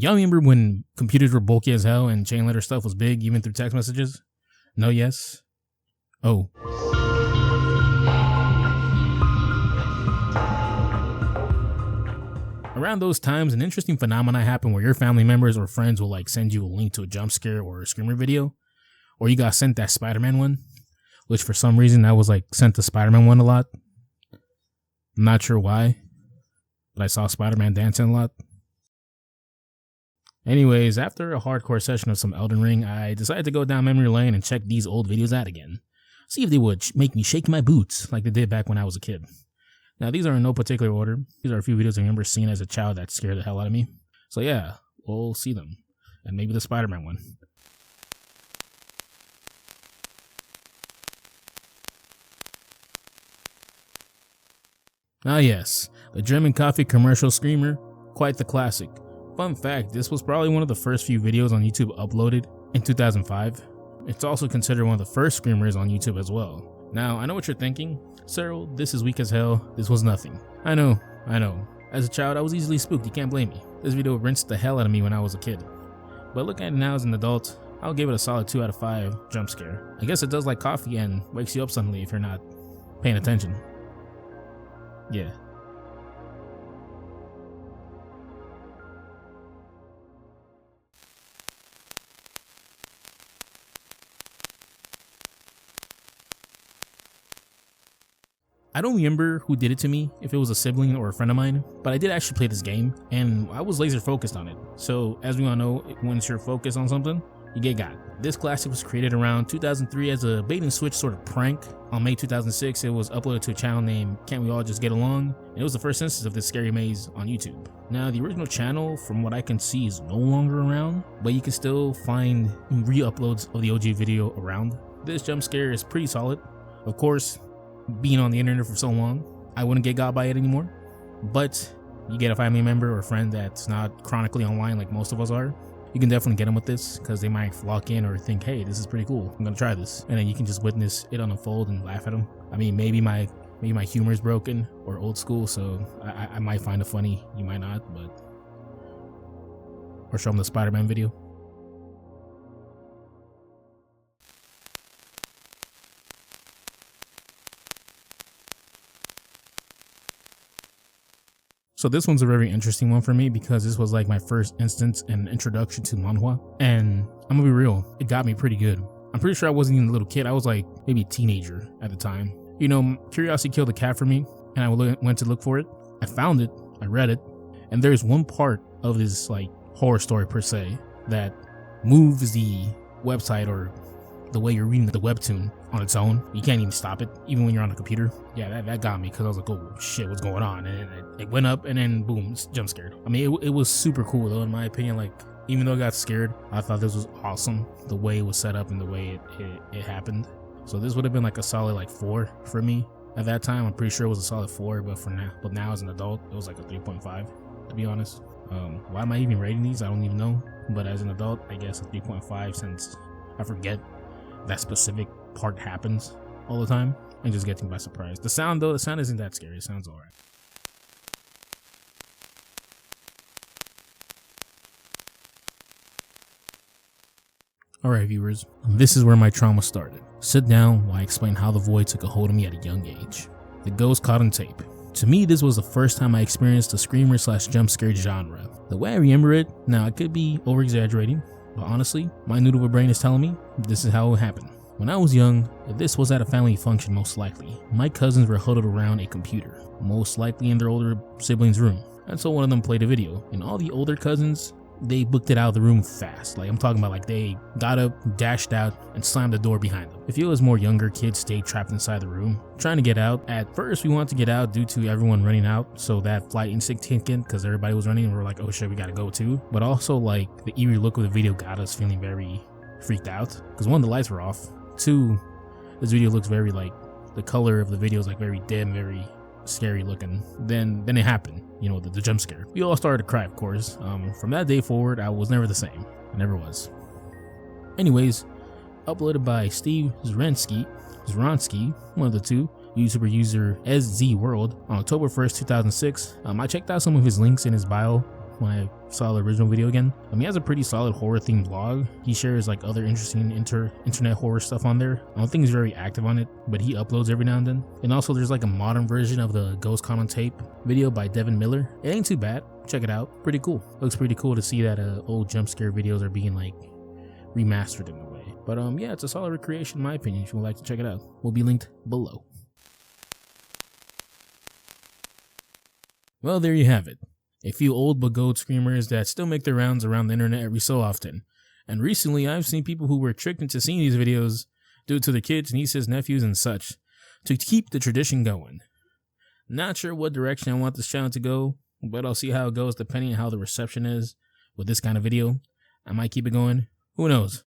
Y'all remember when computers were bulky as hell and chain letter stuff was big even through text messages? No, yes? Oh. Around those times, an interesting phenomenon happened where your family members or friends will like send you a link to a jump scare or a screamer video, or you got sent that Spider-Man one, which for some reason I was like sent the Spider-Man one a lot. I'm not sure why, but I saw Spider-Man dancing a lot. Anyways, after a hardcore session of some Elden Ring, I decided to go down memory lane and check these old videos out again. See if they would make me shake my boots like they did back when I was a kid. Now, these are in no particular order. These are a few videos I remember seeing as a child that scared the hell out of me. So yeah, we'll see them. And maybe the Spider-Man one. Ah yes, the German coffee commercial screamer. Quite the classic. Fun fact, this was probably one of the first few videos on YouTube uploaded in 2005. It's also considered one of the first screamers on YouTube as well. Now, I know what you're thinking. Cyril, this is weak as hell. This was nothing. I know. As a child, I was easily spooked. You can't blame me. This video rinsed the hell out of me when I was a kid. But looking at it now as an adult, I'll give it a solid 2 out of 5 jump scare. I guess it does like coffee and wakes you up suddenly if you're not paying attention. Yeah. I don't remember who did it to me, if it was a sibling or a friend of mine, but I did actually play this game, and I was laser focused on it. So, as we all know, once you're focused on something, you get got. This classic was created around 2003 as a bait and switch sort of prank. On May 2006, it was uploaded to a channel named Can't We All Just Get Along, and it was the first instance of this scary maze on YouTube. Now, the original channel, from what I can see, is no longer around, but you can still find re-uploads of the OG video around. This jump scare is pretty solid. Of course, being on the internet for so long, I wouldn't get got by it anymore. But you get a family member or friend that's not chronically online like most of us are, you can definitely get them with this because they might lock in or think, hey, this is pretty cool, I'm gonna try this. And then you can just witness it unfold and laugh at them. I mean, maybe my humor is broken or old school, so I might find it funny, you might not, but... Or show them the Spider-Man video. So this one's a very interesting one for me because this was like my first instance and introduction to manhwa, and I'm gonna be real, it got me pretty good. I'm pretty sure I wasn't even a little kid, I was like maybe a teenager at the time. You know, curiosity killed the cat for me, and I went to look for it. I found it, I read it, and there's one part of this like horror story per se that moves the website or the way you're reading the webtoon on its own. You can't even stop it, even when you're on a computer. Yeah, that got me because I was like, oh shit, what's going on? And it went up and then boom, jump scared. I mean, it was super cool though, in my opinion. Like, even though I got scared, I thought this was awesome. The way it was set up and the way it happened. So this would have been like a solid like 4 for me. At that time, I'm pretty sure it was a solid 4, but now as an adult, it was like a 3.5, to be honest. Why am I even rating these? I don't even know. But as an adult, I guess a 3.5 since I forget that specific part happens all the time and just gets me by surprise. The sound isn't that scary. It sounds alright. Alright viewers, this is where my trauma started. Sit down while I explain how the void took a hold of me at a young age. The ghost caught on tape. To me, this was the first time I experienced the screamer / jump scare genre. The way I remember it, now I could be over exaggerating, but honestly, my noodle of a brain is telling me this is how it happened. When I was young, this was at a family function most likely. My cousins were huddled around a computer, most likely in their older siblings' room. And so one of them played a video, and all the older cousins, they booked it out of the room fast. Like, I'm talking about like they got up, dashed out, and slammed the door behind them. If it was more younger kids stayed trapped inside the room, trying to get out. At first, we wanted to get out due to everyone running out, so that flight instinct kicked in because everybody was running and we were like, oh shit, we gotta go too. But also like the eerie look of the video got us feeling very freaked out because one, the lights were off. 2, this video looks very like, the color of the video is like very dim, very scary looking. Then it happened, you know, the jump scare. We all started to cry, of course. From that day forward, I was never the same. I never was. Anyways, uploaded by Steve Zronsky, one of the two, YouTuber user SZWorld on October 1st, 2006. I checked out some of his links in his bio when I saw the original video again. He has a pretty solid horror themed blog. He shares like other interesting internet horror stuff on there. I don't think he's very active on it, but he uploads every now and then. And also there's like a modern version of the Ghost Caught on Tape video by Devin Miller. It ain't too bad. Check it out. Pretty cool. Looks pretty cool to see that old jump scare videos are being like remastered in a way. But yeah, it's a solid recreation in my opinion if you would like to check it out. Will be linked below. Well, there you have it. A few old but gold screamers that still make their rounds around the internet every so often. And recently I've seen people who were tricked into seeing these videos due it to their kids, nieces, nephews, and such to keep the tradition going. Not sure what direction I want this channel to go, but I'll see how it goes depending on how the reception is with this kind of video. I might keep it going. Who knows?